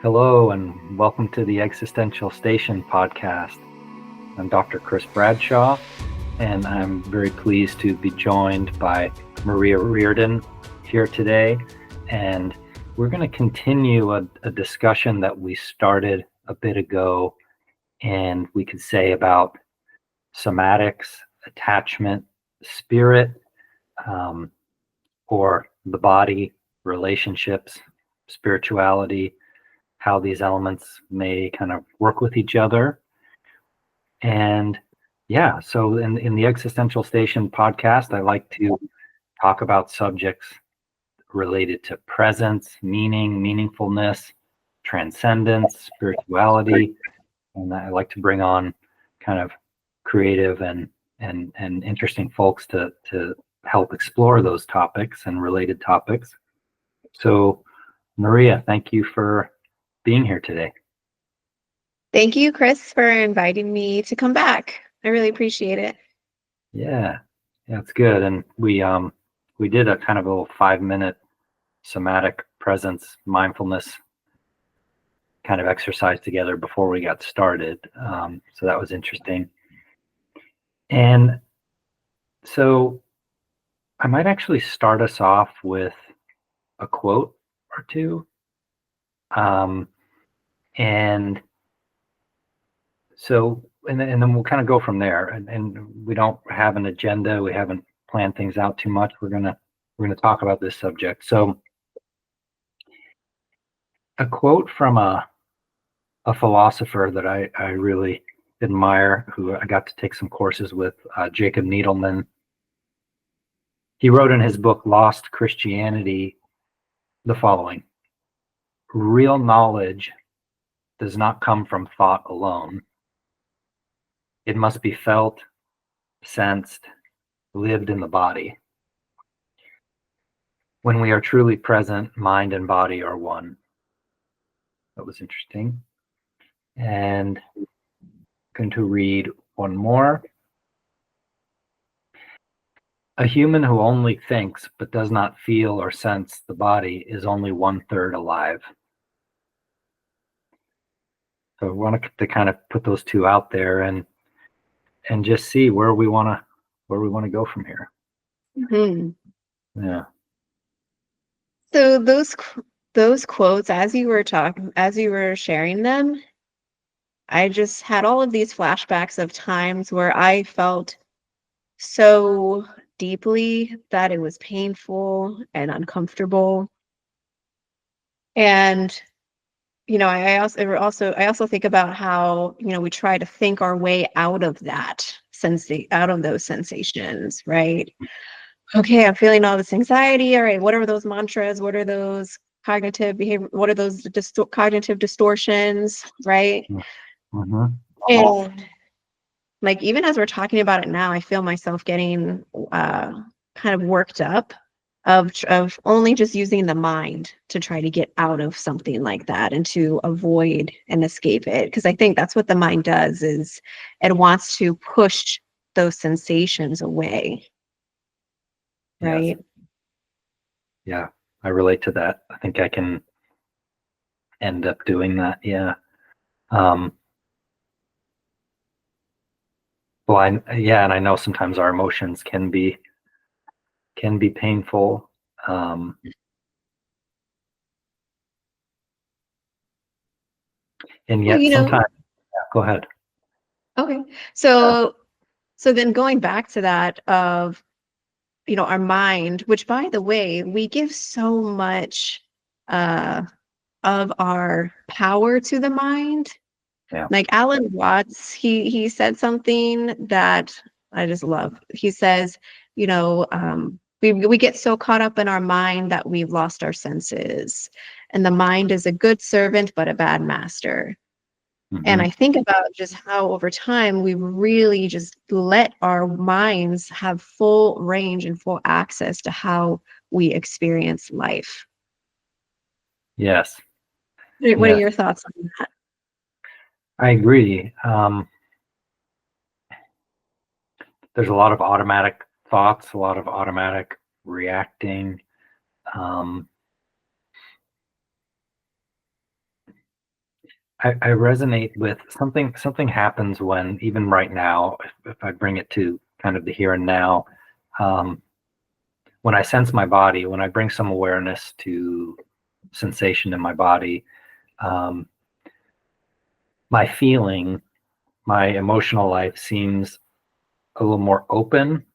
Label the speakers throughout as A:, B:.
A: Hello, and welcome to the Existential Station podcast. I'm Dr. Chris Bradshaw, and I'm very pleased to be joined by Maria Reardon here today. And we're going to continue a discussion that we started a bit ago, and we could say about somatics, attachment, spirit, or the body, relationships, spirituality, how these elements may kind of work with each other. And yeah, so in the Existential Station podcast, I like to talk about subjects related to presence, meaning, meaningfulness, transcendence, spirituality. And I like to bring on kind of creative and interesting folks to help explore those topics and related topics. So Maria, thank you for being here today.
B: Thank you, Chris, for inviting me to come back. I really appreciate it.
A: Yeah, it's good. And we did a kind of a little 5-minute somatic presence mindfulness kind of exercise together before we got started. So that was interesting. And so I might actually start us off with a quote or two. And so, and then we'll kind of go from there. And we don't have an agenda. We haven't planned things out too much. We're gonna talk about this subject. So, a quote from a philosopher that I really admire, who I got to take some courses with, Jacob Needleman. He wrote in his book Lost Christianity the following: real knowledge does not come from thought alone. It must be felt, sensed, lived in the body. When we are truly present, mind and body are one. That was interesting. And I'm going to read one more. A human who only thinks but does not feel or sense the body is only 1/3 alive. So I want to kind of put those two out there and just see where we want to go from here.
B: Mm-hmm.
A: Yeah.
B: So those quotes, as you were sharing them, I just had all of these flashbacks of times where I felt so deeply that it was painful and uncomfortable. And I also think about how, we try to think our way out of out of those sensations, right? Okay, I'm feeling all this anxiety. All right, what are those mantras? What are those cognitive behavior? What are those cognitive distortions, right?
A: Mm-hmm.
B: And like, even as we're talking about it now, I feel myself getting kind of worked up of only just using the mind to try to get out of something like that and to avoid and escape it. Because I think that's what the mind does, is it wants to push those sensations away. Right?
A: Yes. Yeah, I relate to that. I think I can end up doing that. Yeah. Well, and I know sometimes our emotions can be painful. And yet sometimes, go ahead.
B: Okay. So then going back to that of, our mind, which, by the way, we give so much of our power to the mind.
A: Yeah.
B: Like Alan Watts, he said something that I just love. He says, we get so caught up in our mind that we've lost our senses. And the mind is a good servant, but a bad master.
A: Mm-hmm.
B: And I think about just how over time we really just let our minds have full range and full access to how we experience life.
A: Yes.
B: What are your thoughts on that?
A: I agree. There's a lot of automatic thoughts, a lot of automatic reacting. I resonate with something happens when, even right now, if I bring it to kind of the here and now, when I sense my body, when I bring some awareness to sensation in my body, my feeling, my emotional life seems a little more open,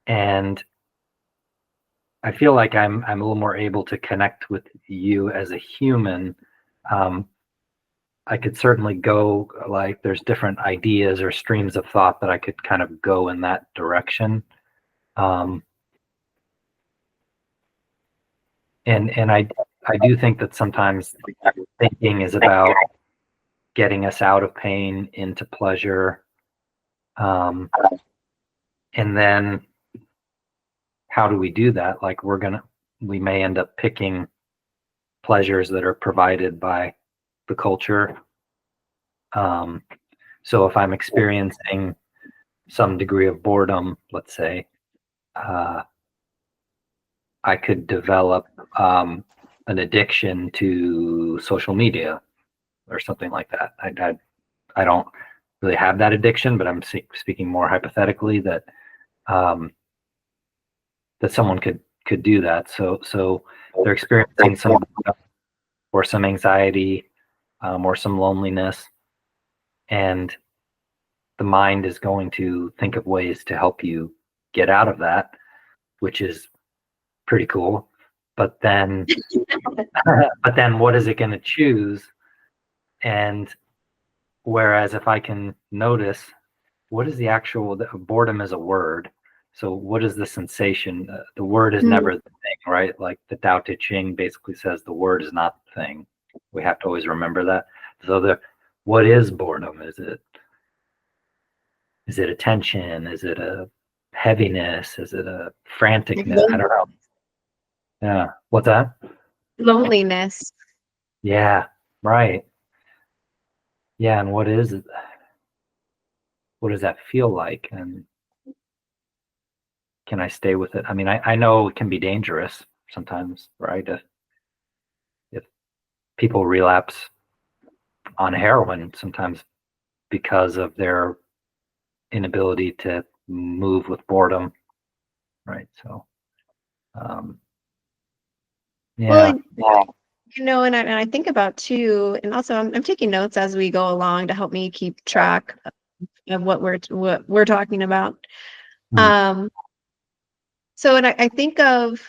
A: and I feel like I'm a little more able to connect with you as a human. I could certainly go, like, there's different ideas or streams of thought that I could kind of go in that direction. Um, and I do think that sometimes thinking is about getting us out of pain into pleasure. And then how do we do that? Like, we may end up picking pleasures that are provided by the culture. So if I'm experiencing some degree of boredom, let's say, I could develop an addiction to social media or something like that. I don't really have that addiction, but I'm speaking more hypothetically that that someone could do that. So they're experiencing some or some anxiety or some loneliness, and the mind is going to think of ways to help you get out of that, which is pretty cool. But then what is it going to choose? And whereas if I can notice what is the actual boredom is a word, so what is the sensation? The word is never the thing, right? Like the Tao Te Ching basically says the word is not the thing. We have to always remember that. So what is boredom? Is it attention? Is it a heaviness? Is it a franticness? I don't know. Yeah. What's that?
B: Loneliness.
A: Yeah. Right. Yeah. And what is it? What does that feel like? And can I stay with it? I mean, I know it can be dangerous sometimes, right? If people relapse on heroin, sometimes because of their inability to move with boredom, right? So, yeah.
B: Well, and I think about too, and also I'm taking notes as we go along to help me keep track of what we're talking about.
A: Mm.
B: So, and I think of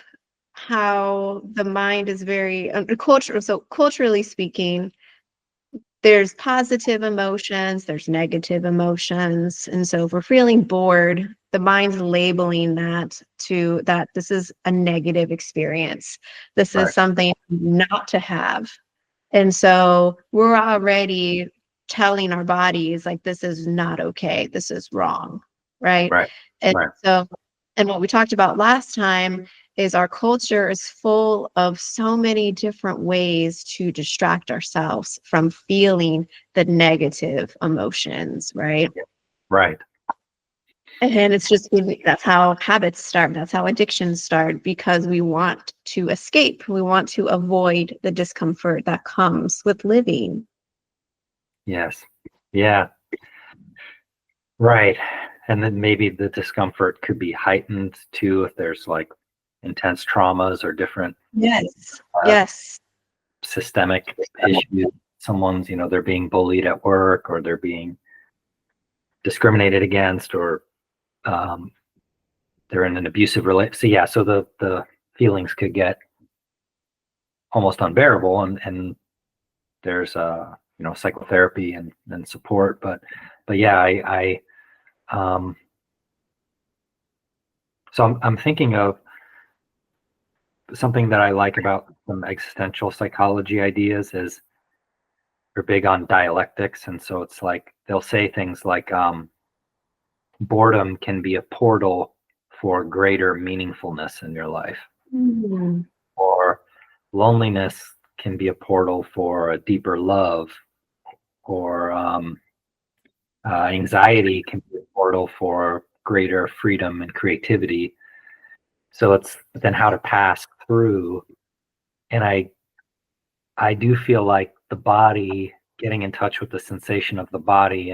B: how the mind is very cultural. So culturally speaking, there's positive emotions, there's negative emotions. And so if we're feeling bored, the mind's labeling that this is a negative experience. This is
A: Right.
B: something not to have. And so we're already telling our bodies like this is not okay. This is wrong. Right.
A: Right.
B: And
A: Right.
B: so, and what we talked about last time is our culture is full of so many different ways to distract ourselves from feeling the negative emotions, right?
A: Right.
B: And it's just that's how habits start. That's how addictions start because we want to escape. We want to avoid the discomfort that comes with living.
A: Yes. Yeah. Right. And then maybe the discomfort could be heightened too if there's like intense traumas or different
B: Yes. Yes.
A: systemic issues. Someone's, they're being bullied at work, or they're being discriminated against, or they're in an abusive relationship. So yeah, so the feelings could get almost unbearable, and there's psychotherapy and support. But yeah, I so I'm thinking of something that I like about some existential psychology ideas is they're big on dialectics, and so it's like they'll say things like boredom can be a portal for greater meaningfulness in your life,
B: Mhm.
A: or loneliness can be a portal for a deeper love, or anxiety can be a portal for greater freedom and creativity. So it's then how to pass through, and I do feel like the body, getting in touch with the sensation of the body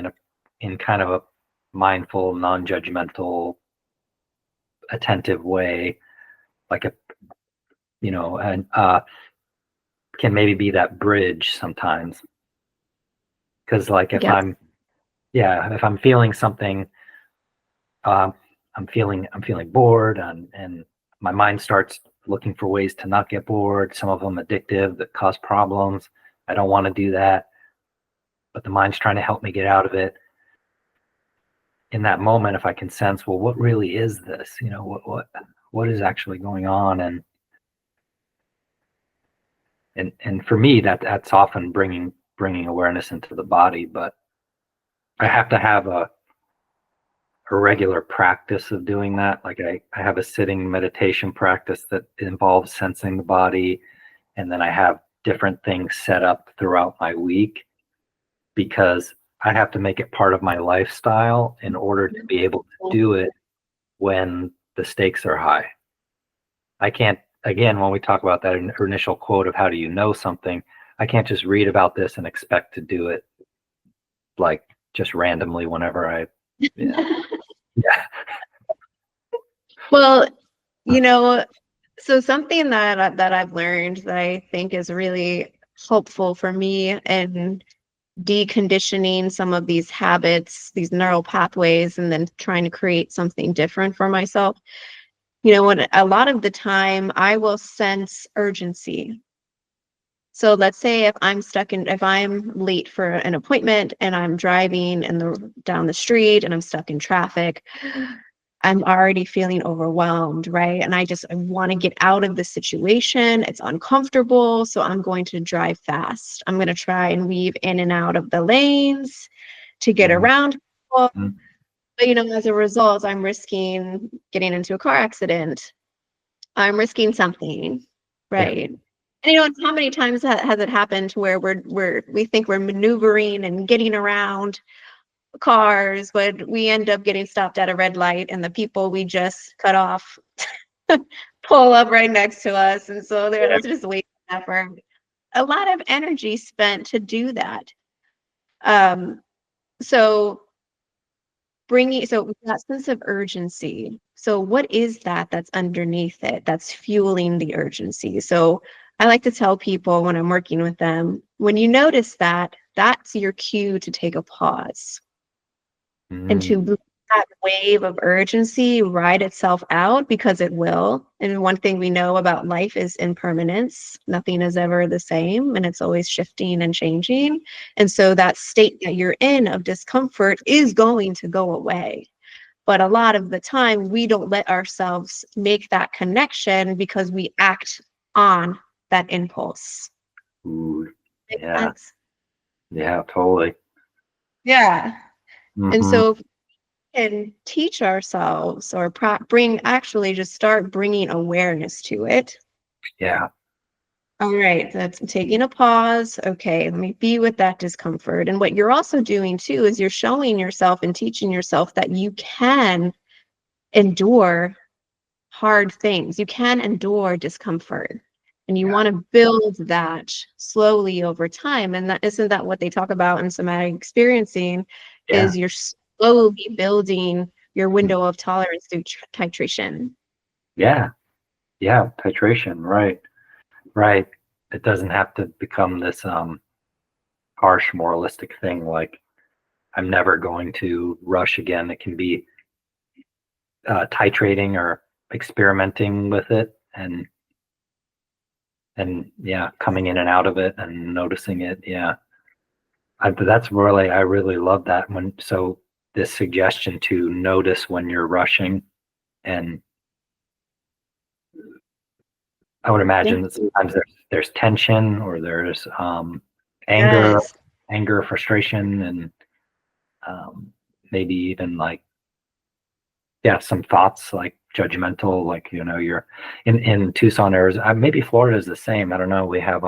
A: in kind of a mindful, non-judgmental, attentive way, like a, and can maybe be that bridge sometimes. Because like if
B: Yes.
A: if I'm feeling something, I'm feeling bored, and my mind starts looking for ways to not get bored. Some of them addictive that cause problems. I don't want to do that, but the mind's trying to help me get out of it. In that moment, if I can sense, well, what really is this? What is actually going on? And for me, that's often bringing awareness into the body, but I have to have a regular practice of doing that. Like I have a sitting meditation practice that involves sensing the body, and then I have different things set up throughout my week because I have to make it part of my lifestyle in order to be able to do it when the stakes are high. I can't, again, when we talk about that initial quote of how do you know something, I can't just read about this and expect to do it like just randomly whenever I, yeah.
B: Well, so something that I've learned that I think is really helpful for me in deconditioning some of these habits, these neural pathways, and then trying to create something different for myself. When a lot of the time I will sense urgency. So let's say if I'm late for an appointment and I'm driving down the street and I'm stuck in traffic, I'm already feeling overwhelmed, right? And I want to get out of the situation. It's uncomfortable, so I'm going to drive fast. I'm going to try and weave in and out of the lanes to get around people.
A: Mhm.
B: But as a result, I'm risking getting into a car accident. I'm risking something, right? And how many times has it happened where we think we're maneuvering and getting around cars, but we end up getting stopped at a red light, and the people we just cut off pull up right next to us, and so there's just wasted effort. A lot of energy spent to do that. So that sense of urgency. So what is that's underneath it, that's fueling the urgency? So I like to tell people when I'm working with them, when you notice that, that's your cue to take a pause and to let that wave of urgency ride itself out, because it will. And one thing we know about life is impermanence. Nothing is ever the same, and it's always shifting and changing. And so that state that you're in of discomfort is going to go away. But a lot of the time, we don't let ourselves make that connection because we act on that impulse.
A: Ooh,
B: Makes
A: yeah.
B: sense?
A: Yeah, totally.
B: Yeah. And
A: Mhm.
B: so and teach ourselves or just start bringing awareness to it.
A: Yeah.
B: All right, that's taking a pause. Okay, let me be with that discomfort. And what you're also doing too is you're showing yourself and teaching yourself that you can endure hard things. You can endure discomfort. And you want to build that slowly over time. And isn't that what they talk about in somatic experiencing,
A: Yeah.
B: is you're slowly building your window of tolerance through titration.
A: Yeah. Yeah. Titration. Right. Right. It doesn't have to become this harsh moralistic thing like I'm never going to rush again. It can be titrating or experimenting with it, and yeah, coming in and out of it and noticing it. Yeah. I really love that this suggestion to notice when you're rushing, and I would
B: Yeah.
A: imagine that sometimes there's tension, or there's anger,
B: Yes.
A: frustration, and maybe even like, some thoughts like judgmental, like, you're in Tucson, Arizona, maybe Florida is the same. I don't know. We have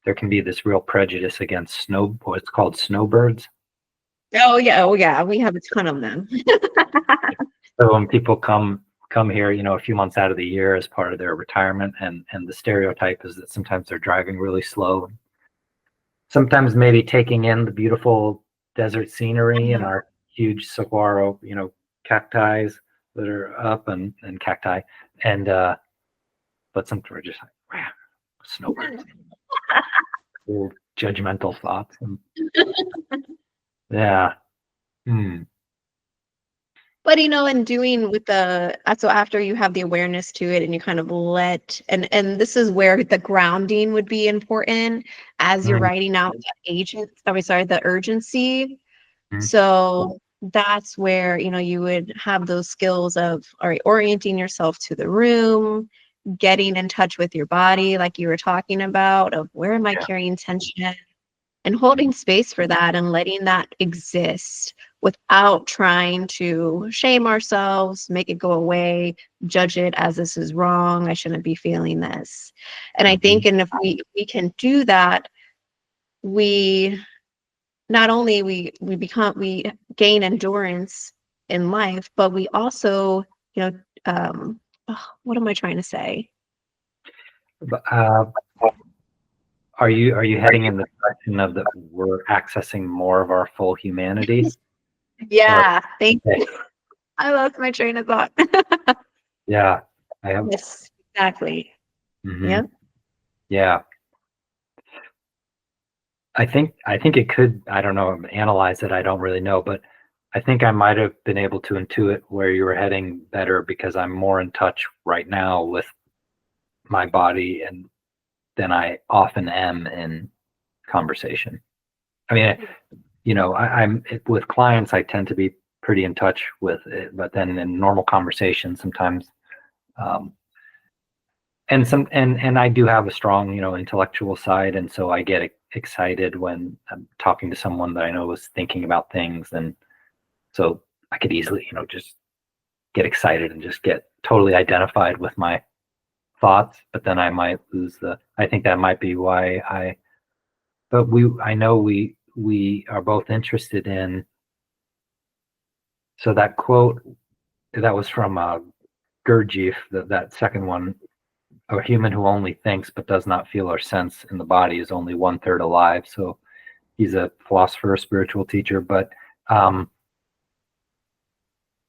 A: there can be this real prejudice against what's called snowbirds.
B: Oh yeah. Oh yeah. We have a ton of them.
A: So when people come here, a few months out of the year as part of their retirement, and the stereotype is that sometimes they're driving really slow, sometimes maybe taking in the beautiful desert scenery and our huge saguaro, cacti that are up and cacti. And, but sometimes we're just like, wow, snowbirds, old judgmental thoughts. And, yeah. Hmm.
B: But in doing with so after you have the awareness to it and you kind of and this is where the grounding would be important as you're
A: Mm,
B: writing out the urgency.
A: mm,
B: So that's where, you would have those skills of, all right, orienting yourself to the room, getting in touch with your body, like you were talking about, of where am I
A: yeah.
B: carrying tension, and holding space for that and letting that exist without trying to shame ourselves, make it go away, judge it as this is wrong, I shouldn't be feeling this. And I think,
A: Mhm.
B: and if we can do that, we not only we gain endurance in life, but we also, what am I trying to say?
A: But, are you heading in the direction of that we're accessing more of our full humanity? Or
B: Yeah, thank
A: okay,
B: you. I lost my train of thought.
A: yeah, I have.
B: Yes, exactly.
A: Hmm.
B: Yeah.
A: Yeah, I think it could. I don't know. Analyze it. I don't really know, but I think I might have been able to intuit where you were heading better because I'm more in touch right now with my body and than I often am in conversation. I mean, I'm with clients. I tend to be pretty in touch with it, but then in normal conversation, sometimes, um, and I do have a strong, intellectual side, and so I get excited when I'm talking to someone that I know is thinking about things, and so I could easily, just get excited and just get totally identified with my thoughts. But then I might lose the. I think that might be why I. But I know we are both interested in. So that quote that was from Gurdjieff, that second one, a human who only thinks but does not feel or sense in the body is only one third alive. So he's a philosopher, a spiritual teacher, but um,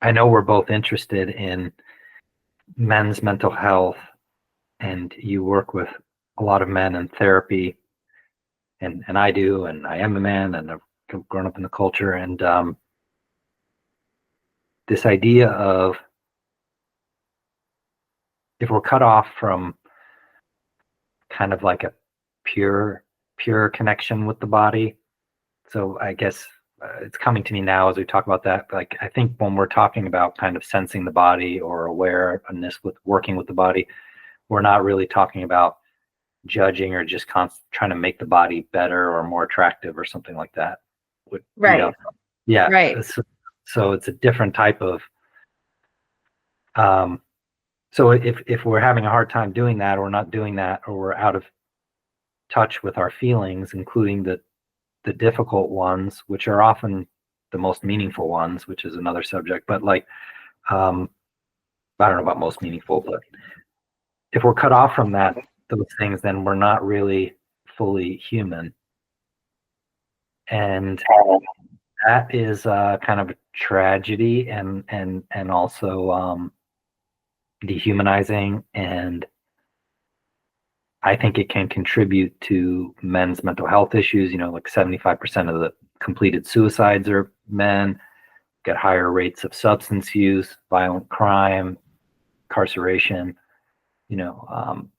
A: I know we're both interested in men's mental health, and you work with a lot of men in therapy, and I do, and I am a man, and I've grown up in the culture, and this idea of if we're cut off from kind of like a pure connection with the body. So I guess it's coming to me now as we talk about that. Like I think when we're talking about kind of sensing the body or awareness with working with the body, we're not really talking about judging or just trying to make the body better or more attractive or something like that.
B: Right.
A: Yeah.
B: Right.
A: So it's a different type of. Um, so if we're having a hard time doing that, or not doing that, or we're out of touch with our feelings, including the difficult ones, which are often the most meaningful ones, which is another subject. But like, um, I don't know about most meaningful, but if we're cut off from those things, then we're not really fully human, and that is kind of a tragedy, and also dehumanizing, and I think it can contribute to men's mental health issues. Like 75% of the completed suicides are men, get higher rates of substance use, violent crime, incarceration. You know, um,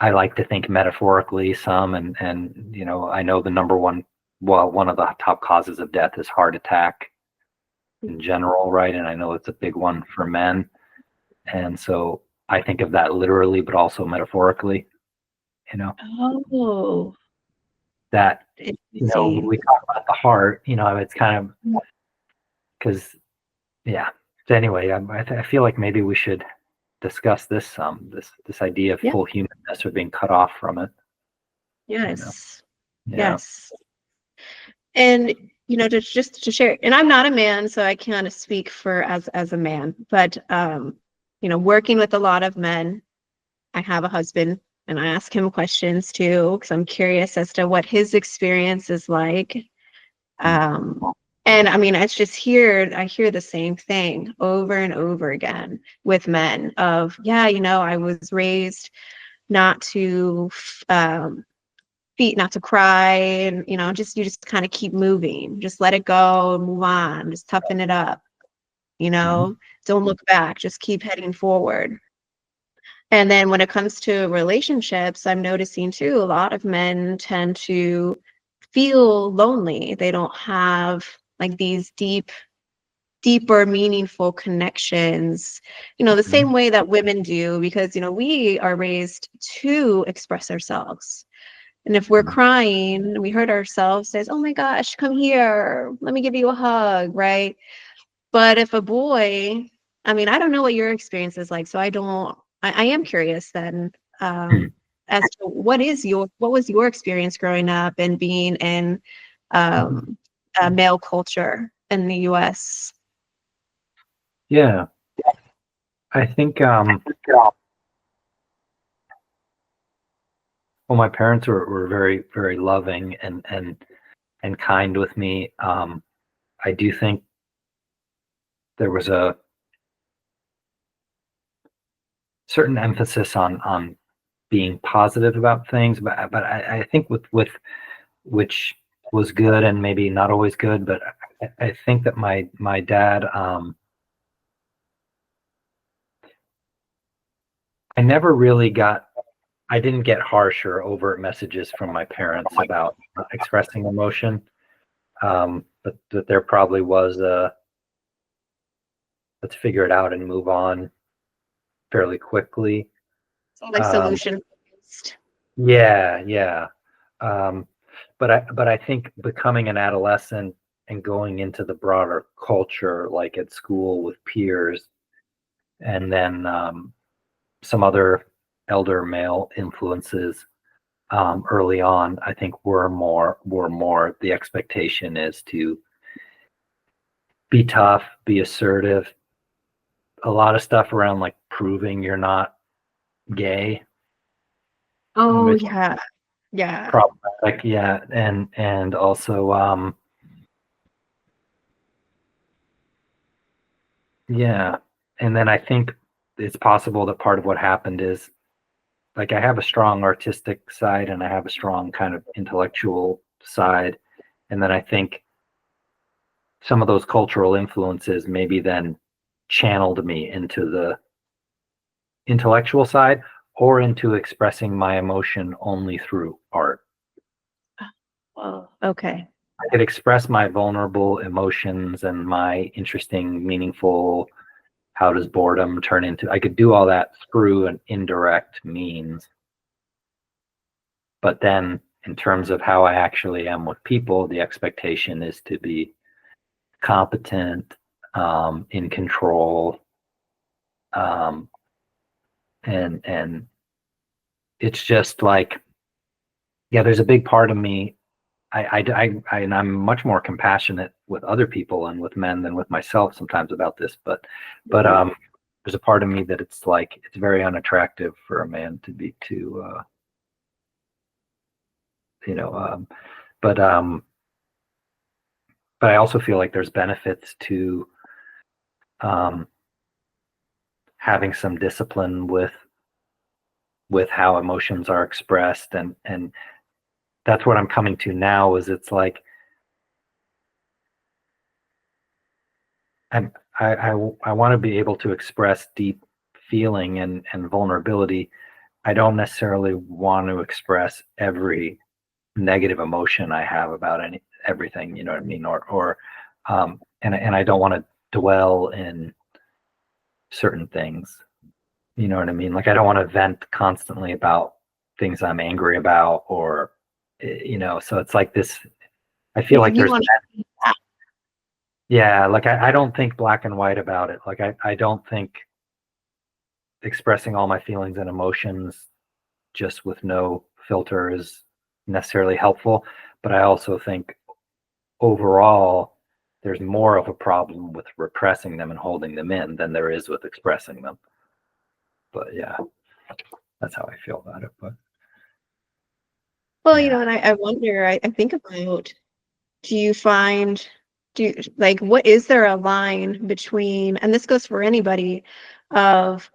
A: I like to think metaphorically some, and I know the number one, well, one of the top causes of death is heart attack in general, right? And I know it's a big one for men, and so I think of that literally, but also metaphorically. You know
B: Oh,
A: that
B: interesting.
A: we talk about the heart. It's kind of because yeah. So anyway, I feel like maybe we should discuss this idea of
B: Yeah.
A: full humanness or being cut off from it. You know,
B: Yes.
A: yeah,
B: Yes. And just to share, and I'm not a man, so I can't speak for as a man, but working with a lot of men, I have a husband, and I ask him questions too, because I'm curious as to what his experience is like. And I mean, it's just I hear the same thing over and over again with men of, yeah, I was raised not to not to cry, and you just kind of keep moving, just let it go, move on, just toughen it up, don't look back, just keep heading forward. And then when it comes to relationships, I'm noticing too, a lot of men tend to feel lonely. They don't have like these deeper, meaningful connections, the same way that women do, because, we are raised to express ourselves. And if we're crying, we hurt ourselves, says, oh my gosh, come here, let me give you a hug, right? But if a boy, I mean, I don't know what your experience is like, so I am curious then, as to what was your experience growing up and being in male culture in the US?
A: Yeah, I think well, my parents were very, very loving and kind with me. I do think there was a certain emphasis on being positive about things, but I think with which was good and maybe not always good, but I think that my dad, I didn't get harsh or overt messages from my parents about expressing emotion. But that there probably was let's figure it out and move on fairly quickly.
B: So like solution based.
A: Yeah. But I think becoming an adolescent and going into the broader culture, like at school with peers, and then some other elder male influences early on, I think were more the expectation is to be tough, be assertive, a lot of stuff around like proving you're not gay,
B: Oh
A: which
B: yeah.
A: problematic, yeah, and also yeah, and then I think it's possible that part of what happened is like I have a strong artistic side and I have a strong kind of intellectual side, and then I think some of those cultural influences maybe then channeled me into the intellectual side or into expressing my emotion only through art.
B: Oh, okay.
A: I could express my vulnerable emotions and my interesting, meaningful, how does boredom turn into, I could do all that through an indirect means. But then in terms of how I actually am with people, the expectation is to be competent, in control, um, and it's just like, yeah, there's a big part of me. And I'm much more compassionate with other people and with men than with myself sometimes about this. But there's a part of me that it's like it's very unattractive for a man to be too, you know. But but I also feel like there's benefits to um, having some discipline with how emotions are expressed, and that's what I'm coming to now. Is it's like I want to be able to express deep feeling and vulnerability. I don't necessarily want to express every negative emotion I have about everything, you know what I mean? Or and I don't want to dwell in certain things, you know what I mean? Like I don't want to vent constantly about things I'm angry about, or so it's like this, I feel like
B: You
A: there's
B: want
A: yeah, like I don't think black and white about it. Like I don't think expressing all my feelings and emotions just with no filter is necessarily helpful. But I also think overall, there's more of a problem with repressing them and holding them in than there is with expressing them. But yeah.
B: Well,
A: how I feel about it. But
B: you
A: yeah,
B: know, and I wonder, I think about, do you find, like, what is there a line between, and this goes for anybody, of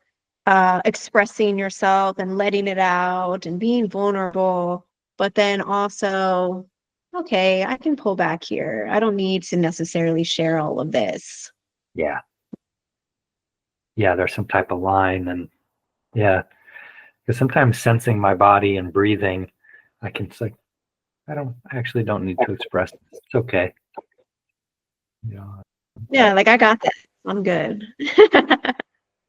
B: expressing yourself and letting it out and being vulnerable, but then also, okay, I can pull back here. I don't need to necessarily share all of this.
A: yeah, yeah. There's some type of line, and yeah, because sometimes sensing my body and breathing, I can say, I actually don't need to express this. It's okay. You know,
B: Yeah, like I got this. I'm good.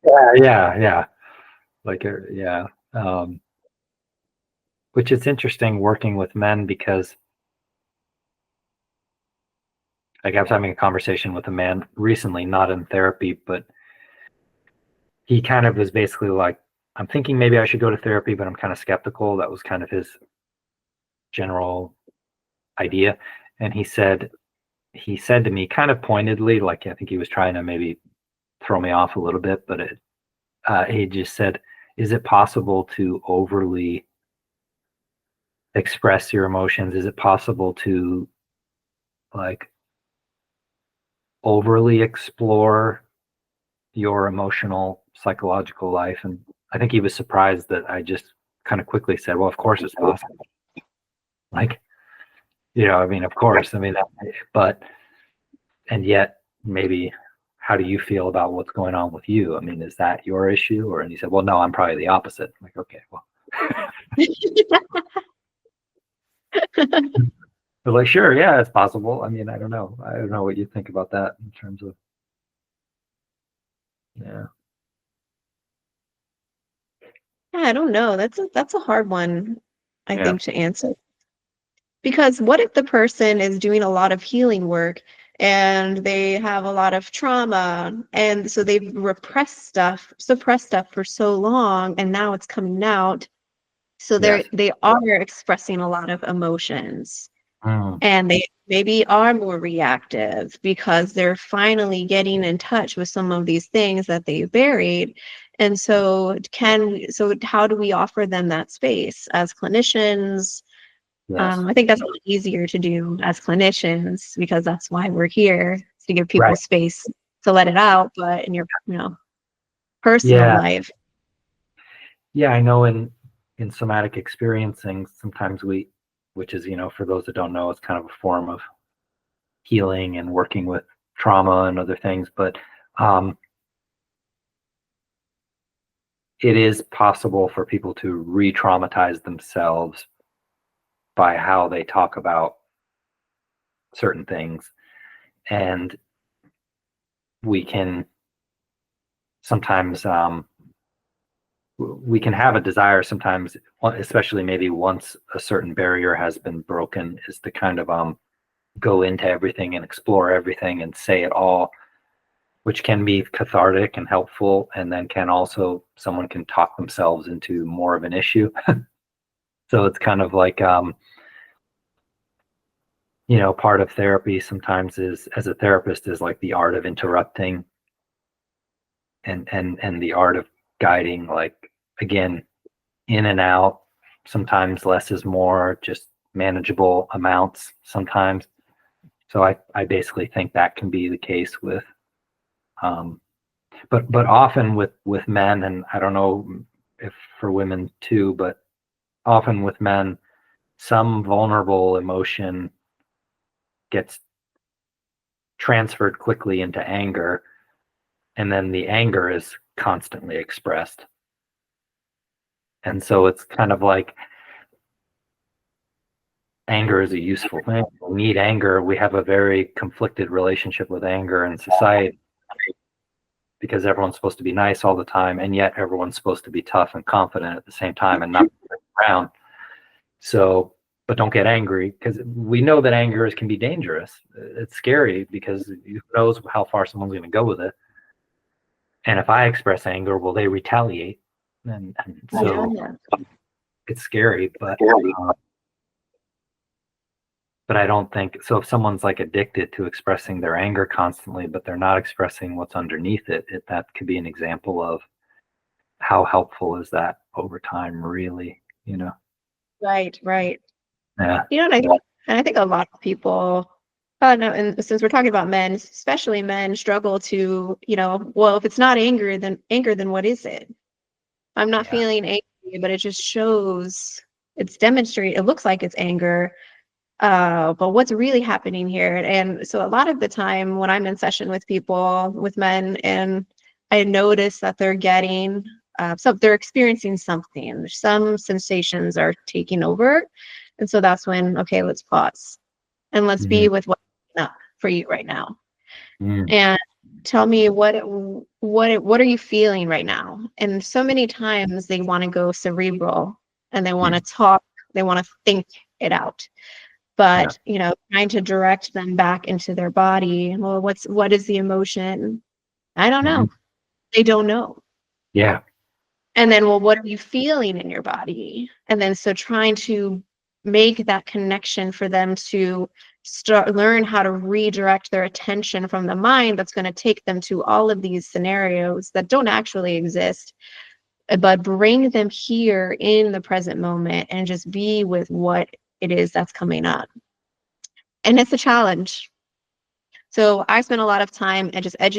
A: yeah. Like, yeah. Which is interesting working with men because, like, I was having a conversation with a man recently, not in therapy, but he kind of was basically like, I'm thinking maybe I should go to therapy, but I'm kind of skeptical. That was kind of his general idea. And he said to me kind of pointedly, like, I think he was trying to maybe throw me off a little bit, but he just said, is it possible to overly express your emotions? Is it possible to, like, overly explore your emotional psychological life? And I think he was surprised that I just kind of quickly said, well, of course it's possible. Like, I mean, of course, I mean, but, and yet maybe, how do you feel about what's going on with you? I mean, is that your issue? Or, and he said, well, no, I'm probably the opposite. I'm like, okay, well, but like, sure, yeah, it's possible. I mean, I don't know what you think about that in terms of, yeah,
B: Yeah, I don't know. That's a hard one, I
A: yeah,
B: think, to answer. Because what if the person is doing a lot of healing work and they have a lot of trauma, and so they've suppressed stuff for so long, and now it's coming out. So
A: yes,
B: they are expressing a lot of emotions,
A: mm,
B: and they maybe are more reactive because they're finally getting in touch with some of these things that they buried. And so how do we offer them that space as clinicians?
A: yes,
B: I think that's a lot easier to do as clinicians, because that's why we're here, is to give people
A: right,
B: space to let it out. But in your, personal
A: yeah,
B: life,
A: yeah. I know in somatic experiencing, sometimes which is, for those that don't know, it's kind of a form of healing and working with trauma and other things, but um, it is possible for people to re-traumatize themselves by how they talk about certain things. And we can sometimes, we can have a desire sometimes, especially maybe once a certain barrier has been broken, is to kind of go into everything and explore everything and say it all, which can be cathartic and helpful, and then can also, someone can talk themselves into more of an issue. So it's kind of like, part of therapy sometimes is, as a therapist, is like the art of interrupting, and the art of guiding, like, again, in and out. Sometimes less is more, just manageable amounts sometimes. So I basically think that can be the case with, um, but often with men, and I don't know if for women too, but often with men, some vulnerable emotion gets transferred quickly into anger, and then the anger is constantly expressed. And so it's kind of like, anger is a useful thing. We need anger. We have a very conflicted relationship with anger in society, because everyone's supposed to be nice all the time, and yet everyone's supposed to be tough and confident at the same time and not around. So, but don't get angry, because we know that anger can be dangerous. It's scary because who knows how far someone's going to go with it. And if I express anger, will they retaliate? And so
B: yeah.
A: it's scary, but I don't think so. If someone's like addicted to expressing their anger constantly, but they're not expressing what's underneath it, that could be an example of how helpful is that over time, really,
B: Right, right.
A: Yeah.
B: And I think a lot of people, no, and since we're talking about men, especially men, struggle to, well, if it's not anger, then what is it? I'm not
A: Yeah.
B: feeling angry, but it just shows, it's demonstrated, it looks like it's anger. But what's really happening here? And so a lot of the time when I'm in session with people, with men, and I notice that they're getting, so they're experiencing something, some sensations are taking over. And so that's when, okay, let's pause and let's be with what's up for you right now. And tell me what are you feeling right now? And so many times they want to go cerebral and they want to talk, they want to think it out. But trying to direct them back into their body. Well, what is the emotion? I don't know. They don't know.
A: Yeah.
B: And then, well, what are you feeling in your body? And then so trying to make that connection for them to learn how to redirect their attention from the mind that's going to take them to all of these scenarios that don't actually exist, but bring them here in the present moment and just be with what it is that's coming up. And it's a challenge. So I spent a lot of time and just at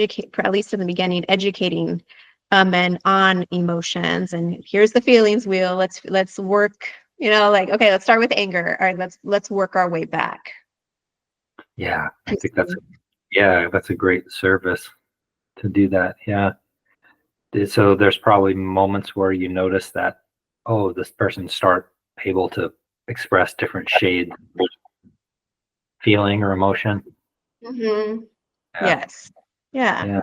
B: least in the beginning, educating men on emotions. And here's the feelings wheel. Let's work. Okay, let's start with anger. All right, let's work our way back.
A: Yeah, I think that's a great service to do that. Yeah. So there's probably moments where you notice that, oh, this person start able to express different shades of feeling or emotion.
B: Mm-hmm.
A: Yeah.
B: Yes. Yeah.
A: Yeah.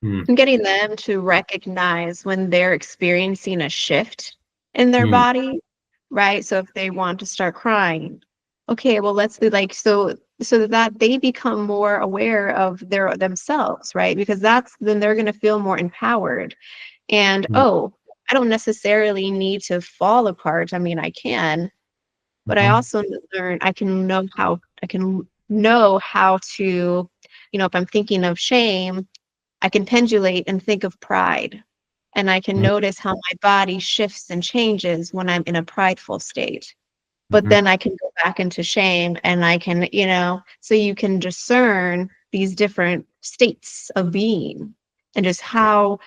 B: And getting them to recognize when they're experiencing a shift in their body, right? So if they want to start crying, okay, well, let's be like, so that they become more aware of themselves, right? Because then they're going to feel more empowered. And, oh, I don't necessarily need to fall apart. I mean, I can, but I also learn, I can know how to, if I'm thinking of shame, I can pendulate and think of pride. And I can notice how my body shifts and changes when I'm in a prideful state. But then I can go back into shame and I can, so you can discern these different states of being and just how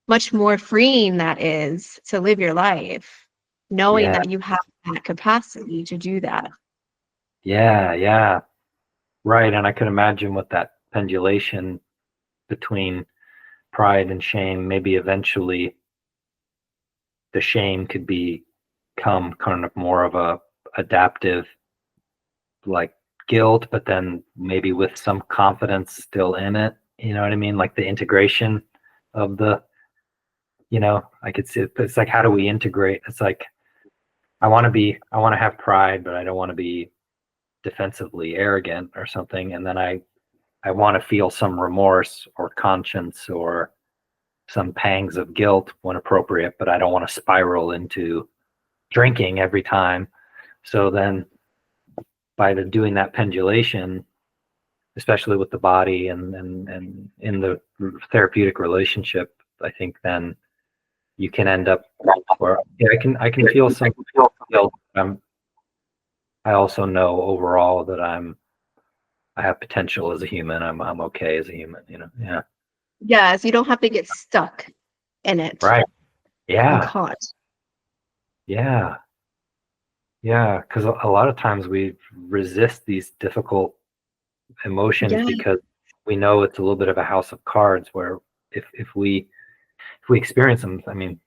B: much more freeing that is to live your life, knowing
A: Yeah.
B: that you have that capacity to do that.
A: Yeah. Yeah. Right. And I could imagine with that pendulation between pride and shame, maybe eventually the shame could become kind of more of a adaptive, like guilt, but then maybe with some confidence still in it. You know what I mean? Like the integration of I could see it. It's like, how do we integrate? It's like, I want to have pride, but I don't want to be defensively arrogant or something. And then I want to feel some remorse or conscience or some pangs of guilt when appropriate, but I don't want to spiral into drinking every time. So then by doing that pendulation, especially with the body and in the therapeutic relationship, I think then you can end up where I can feel some guilt. I also know overall that I have potential as a human. I'm okay as a human, Yeah.
B: Yes, you don't have to get stuck in it.
A: Right.
B: And
A: Yeah.
B: caught.
A: Yeah. Yeah. Because a lot of times we resist these difficult emotions because we know it's a little bit of a house of cards where if we experience them, I mean,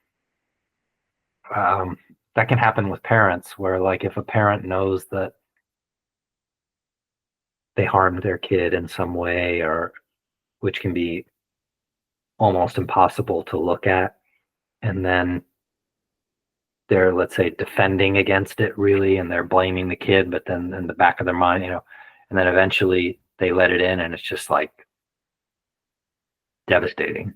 A: that can happen with parents where, like, if a parent knows that they harmed their kid in some way, or which can be almost impossible to look at, and then they're, let's say, defending against it really, and they're blaming the kid, but then in the back of their mind, and then eventually they let it in, and it's just like devastating.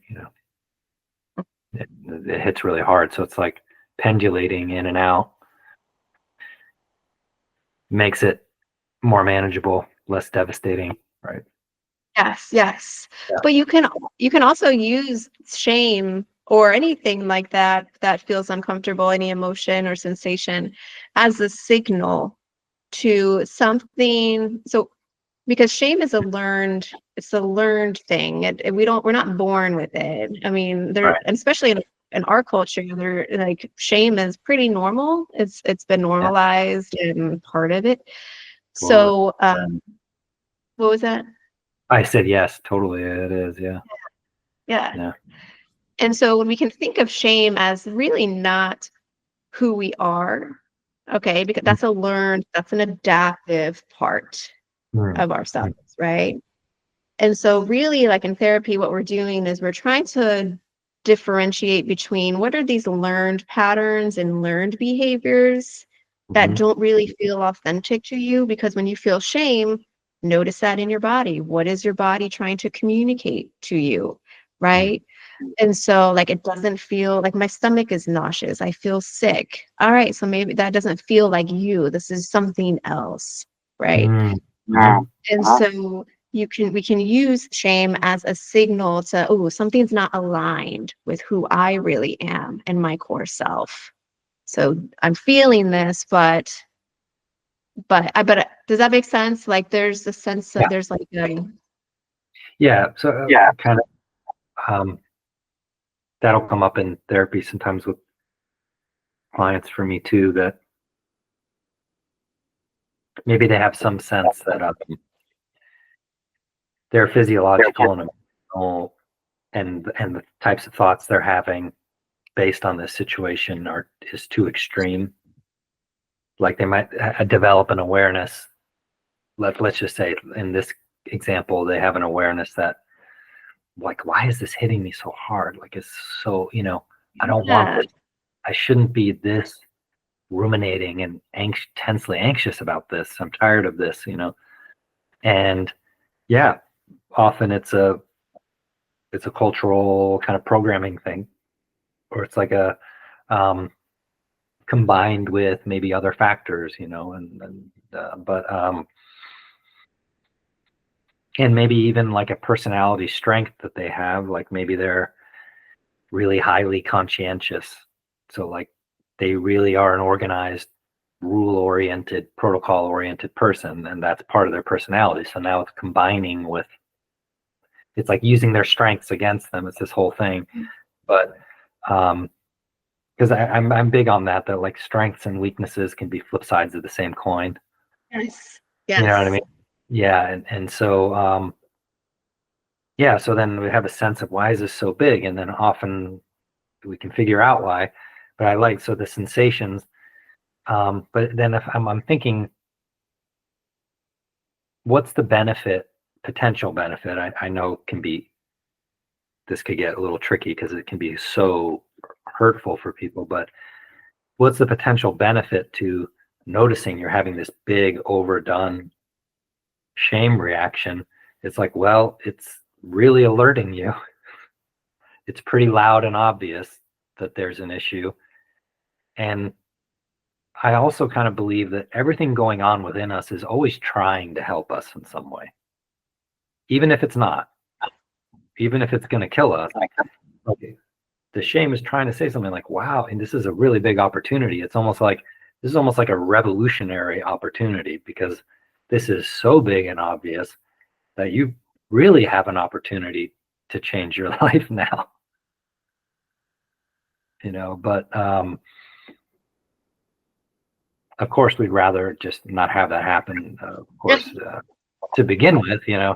A: It hits really hard. So it's like pendulating in and out makes it more manageable, less devastating, right?
B: Yes.
A: Yeah.
B: But you can also use shame or anything like that that feels uncomfortable, any emotion or sensation, as a signal to something. So because shame is it's a learned thing. We're not born with it. I mean,
A: Right.
B: and especially in our culture, there, like, shame is pretty normal. It's been
A: Yeah.
B: normalized and part of it.
A: Totally.
B: So what was that?
A: I said yes, totally. It is. Yeah.
B: Yeah.
A: Yeah.
B: And so when we can think of shame as really not who we are, okay, because that's an adaptive part
A: Mm.
B: of ourselves, right? And so really, like, in therapy, what we're doing is we're trying to differentiate between what are these learned patterns and learned behaviors that
A: Mhm.
B: don't really feel authentic to you. Because when you feel shame, notice that in your body. What is your body trying to communicate to you,
A: Mm.
B: right? And so, like, it doesn't feel like my stomach is nauseous. I feel sick. All right, so maybe that doesn't feel like you. This is something else, right?
A: Mm. Mhm.
B: And so we can use shame as a signal to, oh, something's not aligned with who I really am and my core self. So I'm feeling this, but does that make sense? Like, there's a sense
A: Yeah.
B: that there's like
A: Yeah. So kind of that'll come up in therapy sometimes with clients for me too, that maybe they have some sense that their physiological and emotional and the types of thoughts they're having based on this situation is too extreme. Like they might develop an awareness. Let's just say in this example, they have an awareness that, like, why is this hitting me so hard? Like, it's so, I don't want
B: yeah,
A: this. I shouldn't be this ruminating and tensely anxious about this. I'm tired of this. And yeah, often it's a cultural kind of programming thing, or it's like a um, combined with maybe other factors, and maybe even like a personality strength that they have, like maybe they're really highly conscientious. So like they really are an organized, rule oriented, protocol oriented person, and that's part of their personality. So now it's combining with, it's like using their strengths against them. It's this whole thing. But because I'm big on that like strengths and weaknesses can be flip sides of the same coin.
B: yes,
A: You know what I
B: yes,
A: mean? Yeah, and so yeah, so then we have a sense of why is this so big, and then often we can figure out why. But I like, so the sensations. But then if I'm thinking, what's the benefit, potential benefit? I know this could get a little tricky because it can be so hurtful for people. But what's the potential benefit to noticing you're having this big overdone shame reaction? It's like, well, it's really alerting you. It's pretty loud and obvious that there's an issue. And I also kind of believe that everything going on within us is always trying to help us in some way, even if it's not, even if it's going to kill us. Okay. The shame is trying to say something like, wow, and this is a really big opportunity. This is almost like a revolutionary opportunity, because this is so big and obvious that you really have an opportunity to change your life now. But of course we'd rather just not have that happen, of
B: yeah.
A: course, to begin with. uh,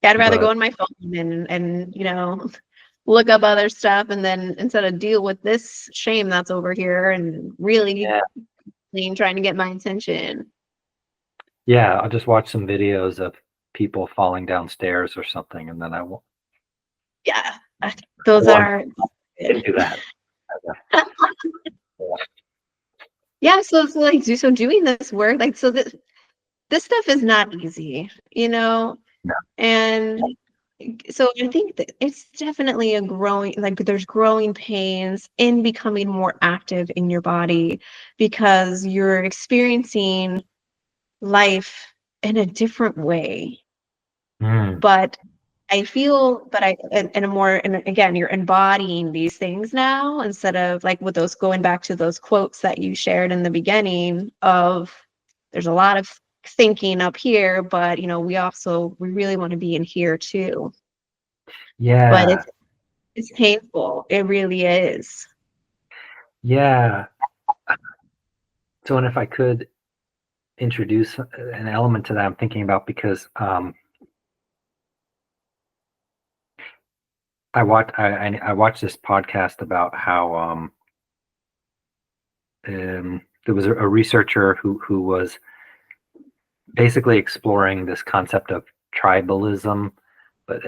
B: I'd rather go
A: but
B: on my phone and look up other stuff, and then instead of deal with this shame that's over here and really
A: yeah,
B: trying to get my attention.
A: yeah, I'll just watch some videos of people falling downstairs or something, and then
B: Yeah, those
A: won't
B: are good.
A: do that.
B: Yeah, so like doing this work, like, so this stuff is not easy.
A: No.
B: And so I think that it's definitely a growing, like, there's growing pains in becoming more active in your body, because you're experiencing life in a different way.
A: Mm,
B: But I feel, but in a more, and again, you're embodying these things now instead of like with those, going back to those quotes that you shared in the beginning of, there's a lot of thinking up here, but you know, we really want to be in here too. But
A: Yeah.
B: it's painful. It really is.
A: Yeah. So, and if I could introduce an element to that, I'm thinking about, because I watched this podcast about how there was a researcher who was basically exploring this concept of tribalism, but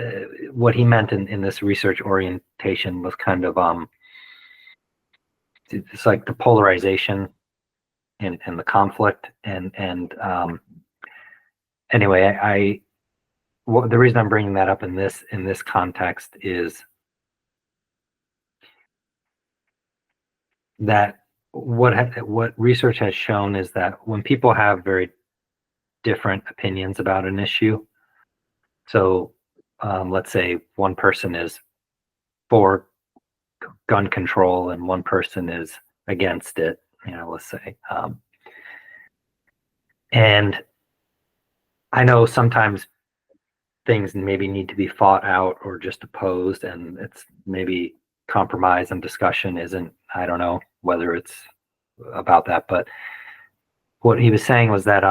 A: what he meant in this research orientation was kind of it's like the polarization and the conflict, and anyway, the reason I'm bringing that up in this context is that what research has shown is that when people have very different opinions about an issue, so let's say one person is for gun control and one person is against it, let's say, and I know sometimes things maybe need to be fought out or just opposed, and it's maybe compromise and discussion isn't, I don't know whether it's about that, but what he was saying was that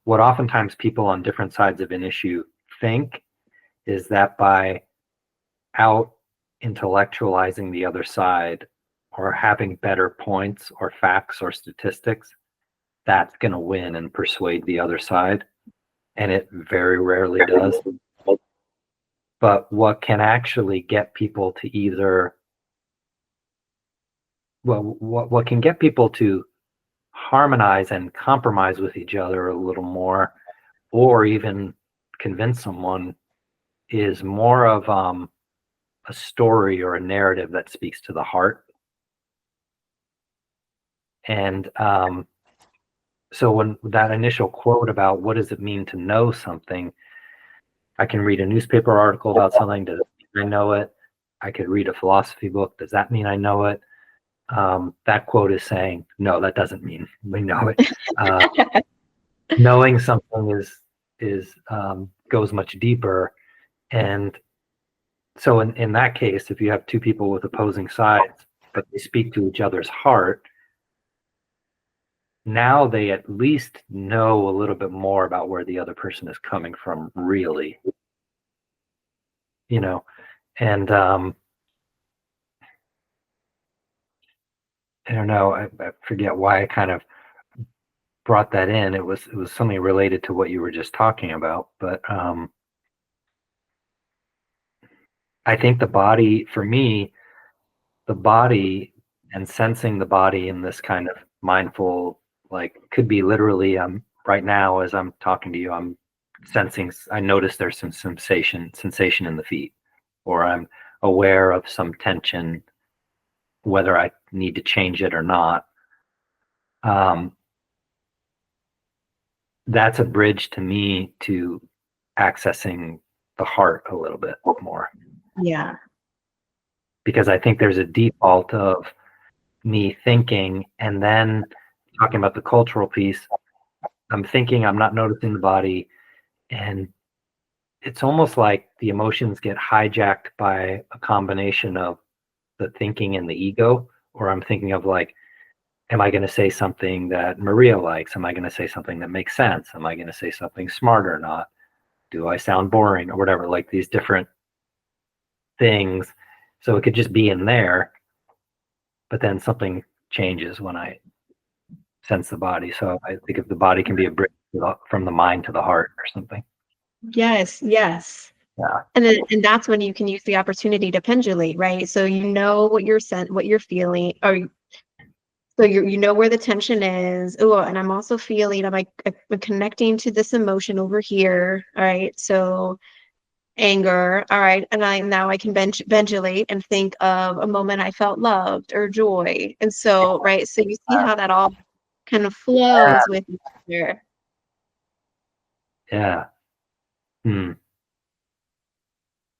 A: what oftentimes people on different sides of an issue think is that by out intellectualizing the other side or having better points or facts or statistics, that's going to win and persuade the other side. And it very rarely does. But what can actually get people to either, well, what can get people to harmonize and compromise with each other a little more, or even convince someone, is more of a story or a narrative that speaks to the heart. And so when that initial quote about what does it mean to know something, I can read a newspaper article about something. Does I know it? I could read a philosophy book. Does that mean I know it? That quote is saying, no, that doesn't mean we know it. Knowing something is goes much deeper. And so in that case, if you have two people with opposing sides, but they speak to each other's heart, now they at least know a little bit more about where the other person is coming from, really, and I don't know, I forget why I kind of brought that in. It was something related to what you were just talking about, but I think the body, for me, the body and sensing the body in this kind of mindful, like, could be literally right now as I'm talking to you, I'm sensing, I notice there's some sensation in the feet, or I'm aware of some tension, whether I need to change it or not. That's a bridge to me to accessing the heart a little bit more.
B: Yeah.
A: Because I think there's a default of me thinking, and then talking about the cultural piece, I'm thinking, I'm not noticing the body, and it's almost like the emotions get hijacked by a combination of the thinking and the ego, or I'm thinking of like, am I going to say something that Maria likes? Am I going to say something that makes sense? Am I going to say something smart or not? Do I sound boring or whatever? Like these different things. So it could just be in there, but then something changes when I sense the body. So I think if the body can be a bridge from the mind to the heart or something.
B: Yes.
A: Yeah.
B: And that's when you can use the opportunity to pendulate, right? So you know what you're feeling, or so you know where the tension is. Oh, and I'm also feeling, I'm connecting to this emotion over here. All right. So anger. All right. And now I can pendulate and think of a moment I felt loved or joy. And so, right. So you see how that all kind of flows with each other.
A: Yeah. Hmm.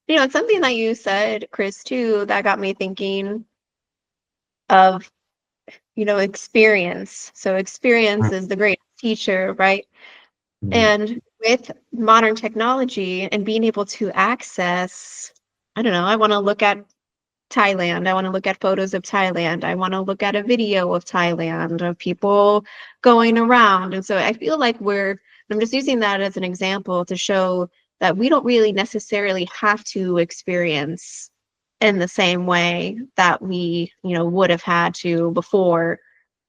B: It's something that you said, Chris, too, that got me thinking of, experience. So experience is the great teacher, right?
A: Mhm.
B: And with modern technology and being able to access, I don't know, I want to look at Thailand. I want to look at photos of Thailand. I want to look at a video of Thailand, of people going around. And so I feel like I'm just using that as an example to show that we don't really necessarily have to experience in the same way that we, would have had to uh,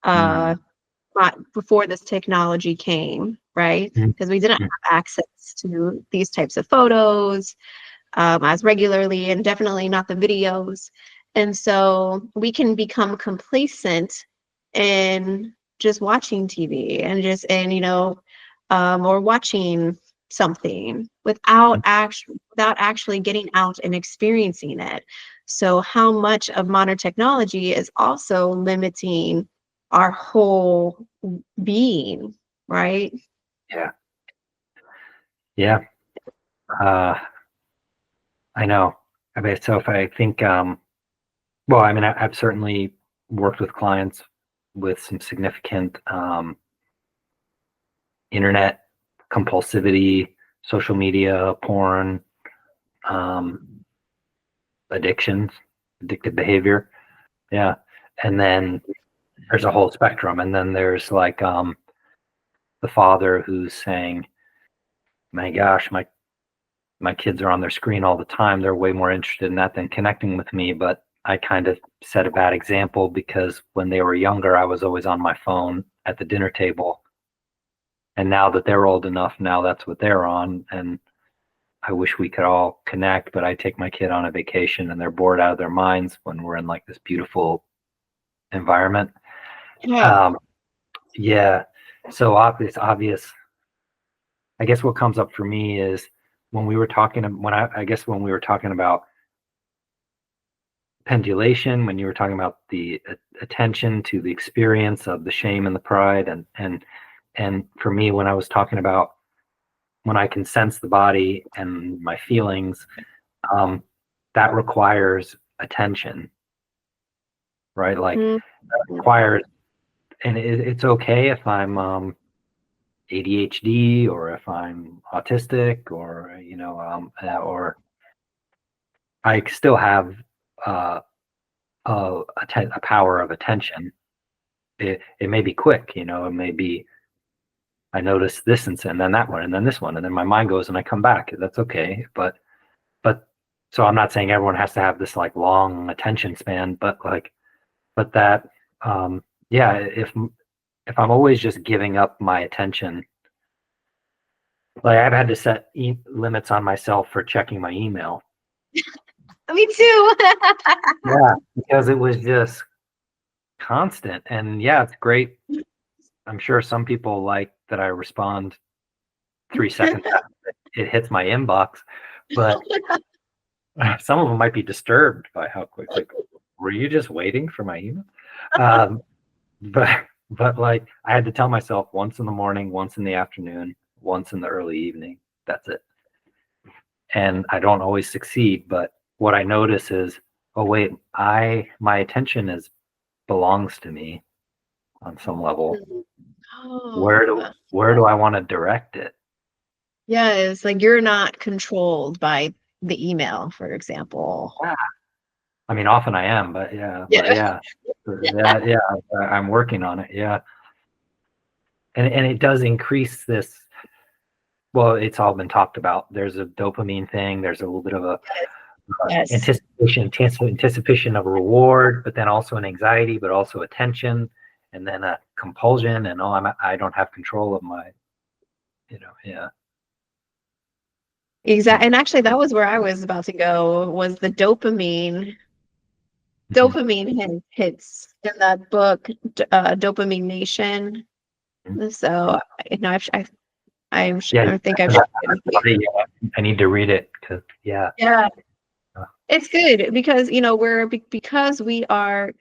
A: Mm.
B: before this technology came, right?
A: Mm.
B: Because we didn't
A: Mm.
B: have access to these types of photos as regularly, and definitely not the videos. And so we can become complacent in just watching TV or watching something without actually getting out and experiencing it. So how much of modern technology is also limiting our whole being, right?
A: Yeah. Yeah. Uh, I know. I mean, so if I think, well, I mean, I've certainly worked with clients with some significant internet compulsivity, social media, porn, um, addictions, addictive behavior. Yeah. And then there's a whole spectrum. And then there's like the father who's saying, my gosh, my kids are on their screen all the time. They're way more interested in that than connecting with me. But I kind of set a bad example because when they were younger, I was always on my phone at the dinner table. And now that they're old enough, now that's what they're on. And I wish we could all connect, but I take my kid on a vacation and they're bored out of their minds when we're in like this beautiful environment.
B: Yeah.
A: Um, yeah. So obvious. I guess what comes up for me is when we were talking, I guess when we were talking about pendulation, when you were talking about the attention to the experience of the shame and the pride, and for me, when I was talking about when I can sense the body and my feelings, um, that requires attention, right? Like
B: Mhm.
A: that requires, and it's okay if I'm ADHD or if I'm autistic or or I still have uh, a power of attention. It may be quick, it may be I notice this and then that one and then this one and then my mind goes and I come back. That's okay, but so I'm not saying everyone has to have this like long attention span, but that yeah, if I'm always just giving up my attention, like I've had to set limits on myself for checking my email.
B: Me too.
A: Yeah, because it was just constant. And yeah, it's great. I'm sure some people like that I respond 3 seconds after it hits my inbox, but some of them might be disturbed by how quick. Like, were you just waiting for my email? Um, but like I had to tell myself once in the morning, once in the afternoon, once in the early evening. That's it. And I don't always succeed, but what I notice is, oh wait, my attention is belongs to me on some level. Where do
B: Oh,
A: where do I want to direct it?
B: yeah, it's like you're not controlled by the email, for example.
A: Yeah. I mean, often I am, but
B: Yeah.
A: yeah, I'm working on it. Yeah, and it does increase this. Well, it's all been talked about. There's a dopamine thing. There's a little bit of a
B: Yes.
A: anticipation of a reward, but then also an anxiety, but also a tension, and then a compulsion, and I don't have control of my, yeah.
B: Exactly. And actually that was where I was about to go, was the dopamine.
A: Mhm.
B: Hits in that book, Dopamine Nation.
A: Mhm.
B: So,
A: Yeah,
B: I think I've shared it with you.
A: I need to read it because
B: Yeah.
A: uh,
B: It's good because because we are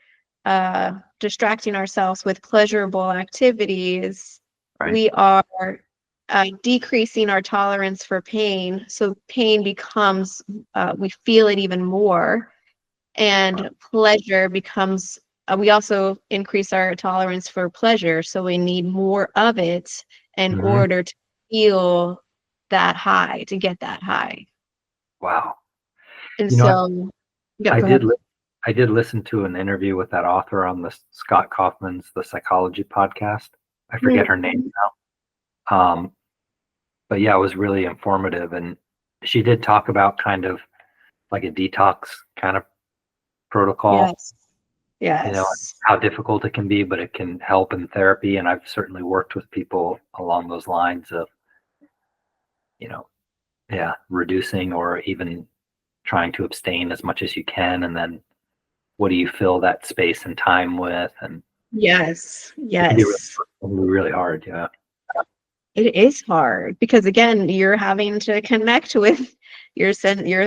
B: distracting ourselves with pleasurable activities,
A: right.
B: we are decreasing our tolerance for pain. So pain becomes, we feel it even more, and pleasure becomes, we also increase our tolerance for pleasure. So we need more of it in
A: Mhm.
B: order to feel that high, to get that high.
A: Wow.
B: And
A: You know what?
B: so, yeah,
A: I
B: go
A: did
B: ahead.
A: I did listen to an interview with that author on the Scott Kaufman's The Psychology podcast. I forget her name now. But yeah, it was really informative, and she did talk about kind of like a detox kind of protocol,
B: Yes.
A: you know,
B: Yes.
A: how difficult it can be, but it can help in therapy. And I've certainly worked with people along those lines of, you know, yeah, reducing or even trying to abstain as much as you can. And then what do you fill that space and time with? And
B: Yes.
A: it
B: Yes.
A: can be really hard. Yeah.
B: It is hard because again, you're having to connect with your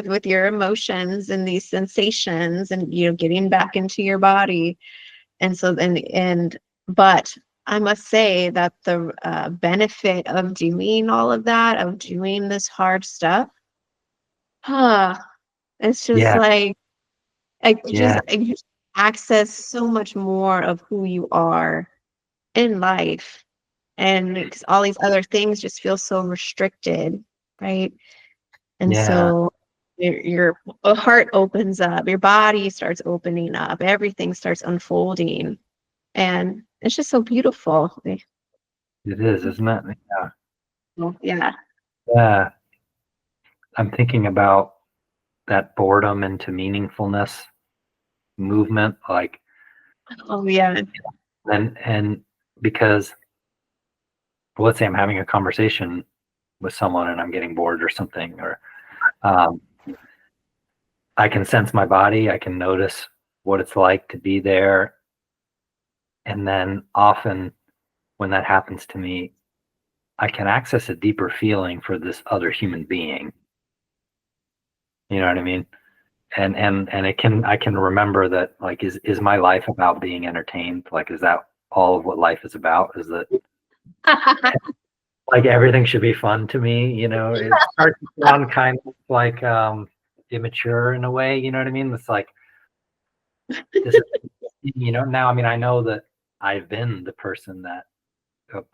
B: with your emotions and these sensations, and getting back into your body. And so then, but I must say that the benefit of doing all of that, of doing this hard stuff, huh, it's just
A: Yeah.
B: like
A: Yeah.
B: you just access so much more of who you are in life, and because all these other things just feel so restricted, right? And
A: Yeah.
B: so your heart opens up, your body starts opening up, everything starts unfolding, and it's just so beautiful.
A: It is, isn't it? Yeah.
B: Yeah.
A: Yeah. I'm thinking about that boredom into meaningfulness movement, like,
B: Oh yeah.
A: and because well, let's say I'm having a conversation with someone and I'm getting bored or something, or um, I can sense my body, I can notice what it's like to be there, and then often when that happens to me, I can access a deeper feeling for this other human being. You know what I mean? And it can I can remember that, like, is my life about being entertained? Like, is that all of what life is about? Is that like everything should be fun to me? You know, it starts to sound kind of like immature in a way. You know what I mean? It's like this is, now. I mean, I know that I've been the person that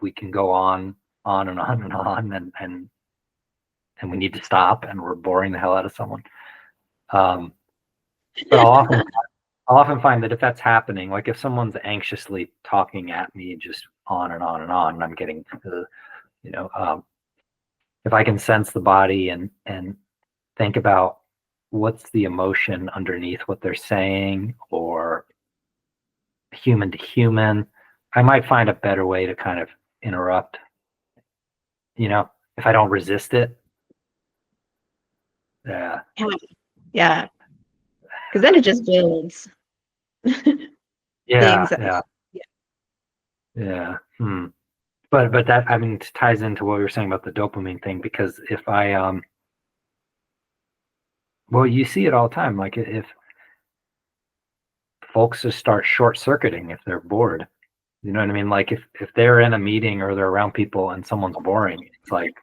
A: we can go on and on and on, and we need to stop, and we're boring the hell out of someone. Um, but I'll often find that if that's happening, like if someone's anxiously talking at me just on and on and on, and I'm getting, you know, if I can sense the body and think about what's the emotion underneath what they're saying, or human to human, I might find a better way to kind of interrupt, if I don't resist it. Yeah.
B: Yeah. Yeah. Because then it just builds the
A: Yeah.
B: anxiety.
A: Yeah. Yeah. Hmm. But that, I mean, it ties into what we were saying about the dopamine thing, because if I well, you see it all the time. Like if folks just start short circuiting if they're bored. You know what I mean? Like if they're in a meeting or they're around people and someone's boring, it's like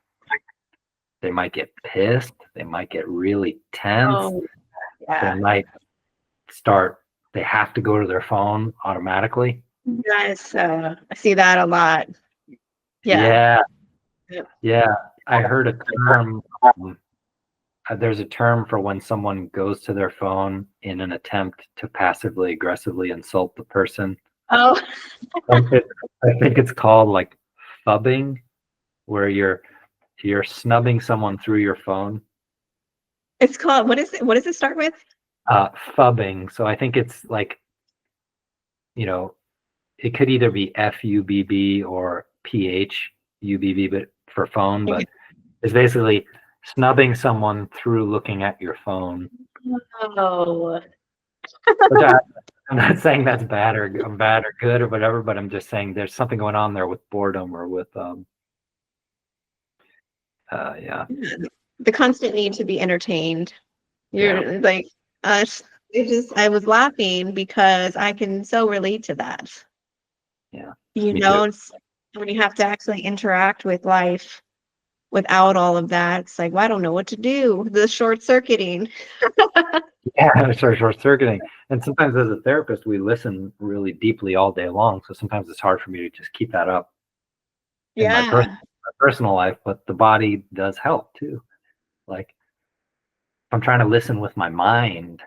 A: they might get pissed, they might get really tense,
B: Oh
A: they
B: yeah.
A: might start they have to go to their phone automatically.
B: Yes. I see that a lot. Yeah.
A: Yeah,
B: Yep.
A: yeah. I heard a term. There's a term for when someone goes to their phone in an attempt to passively aggressively insult the person.
B: Oh,
A: I think it's called like fubbing, where you're snubbing someone through your phone.
B: it's called, what is it? What does it start with?
A: Fubbing. So I think it's like, you know, it could either be FUBB or PHUBB, but for phone,
B: Okay.
A: but it's basically snubbing someone through looking at your phone.
B: Oh,
A: Which I'm not saying that's bad or good or whatever, but I'm just saying there's something going on there with boredom or with yeah.
B: the constant need to be entertained.
A: Yeah.
B: You're like, uh, I was laughing because I can so relate to that.
A: Yeah.
B: You
A: Me too.
B: know, it's when you have to actually interact with life, without all of that, it's like, well, I don't know what to do. The short circuiting.
A: Yeah, short circuiting. And sometimes as a therapist, we listen really deeply all day long. So sometimes it's hard for me to just keep that up in my
B: Yeah.
A: personal life, but the body does help too. Like if I'm trying to listen with my mind,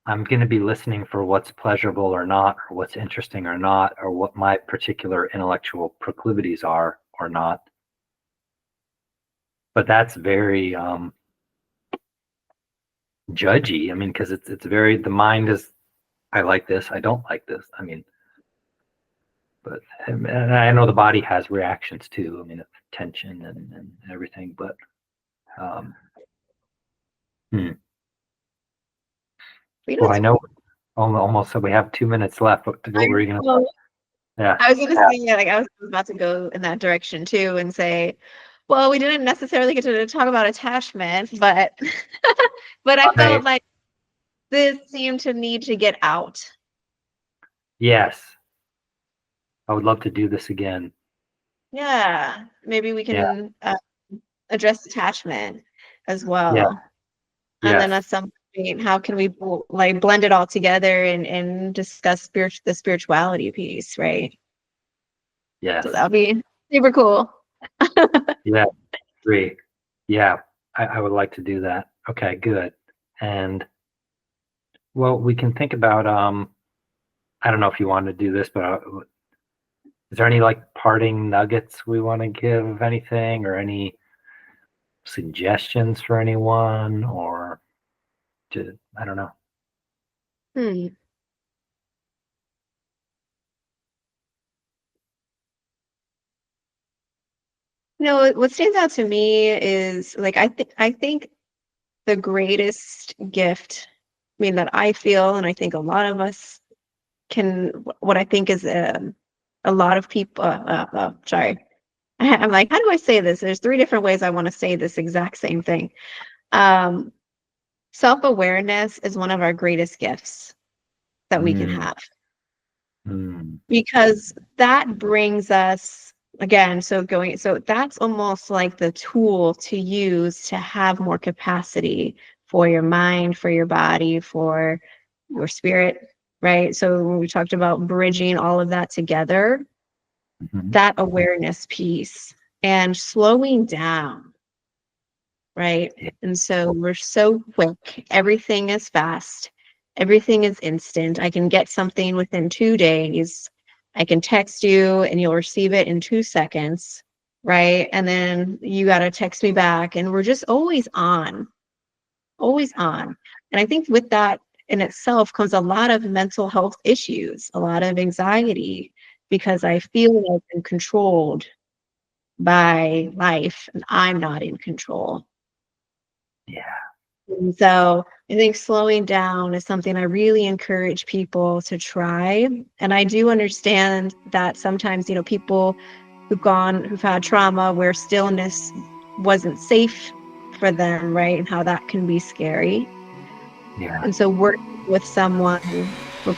A: I'm going to be listening for what's pleasurable or not, or what's interesting or not, or what my particular intellectual proclivities are or not. But that's very judgy. I mean, because it's very, the mind is, I like this, I don't like this. I mean, but and I know the body has reactions too. I mean, it's tension and everything. But um,
B: You know,
A: well, I know almost so we have 2 minutes left. What were you gonna say? Yeah.
B: I was gonna say, yeah, like I was about to go in that direction too and say, well, we didn't necessarily get to talk about attachment, but but I felt like this seemed to need to get out.
A: Yes. I would love to do this again.
B: Yeah, maybe we can address attachment as well.
A: Yeah.
B: And then
A: Yes.
B: at some point, how can we like blend it all together and discuss the spirituality piece, right?
A: Yes.
B: So that'll be super cool.
A: Yeah. Agree. Yeah. I would like to do that. Okay, good. And well, we can think about I don't know if you want to do this, but is there any like parting nuggets we want to give, anything, or any suggestions for anyone, or I don't know.
B: Hmm. You know, what stands out to me is like I think the greatest gift, I mean, that I feel, and I think a lot of us can, what I think is a lot of people, sorry, I'm like, how do I say this? There's three different ways I want to say this exact same thing. Um, Self-awareness is one of our greatest gifts that we can
A: Mm,
B: have
A: mm,
B: because that brings us again, so that's almost like the tool to use to have more capacity for your mind, for your body, for your spirit, right? So when we talked about bridging all of that together,
A: mhm.
B: that awareness piece and slowing down, right?
A: Yeah.
B: And so we're so quick, everything is fast, everything is instant. I can get something within 2 days. I can text you and you'll receive it in 2 seconds, right? And then you got to text me back, and we're just always on, always on. And I think with that in itself comes a lot of mental health issues, a lot of anxiety, because I feel like I'm controlled by life and I'm not in control.
A: Yeah.
B: And so I think slowing down is something I really encourage people to try. And I do understand that sometimes, people who've had trauma where stillness wasn't safe for them, right? And how that can be scary.
A: Yeah.
B: And so working with someone,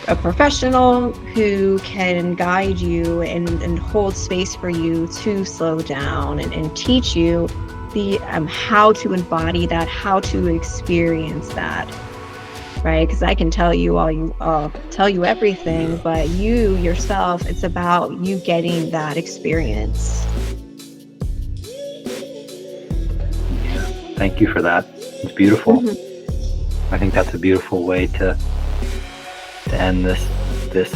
B: a professional who can guide you and hold space for you to slow down and teach you the how to embody that, how to experience that, right? Because I can tell you tell you everything, but you yourself, it's about you getting that experience.
A: Yeah. Thank you for that. It's beautiful. I think that's a beautiful way to end this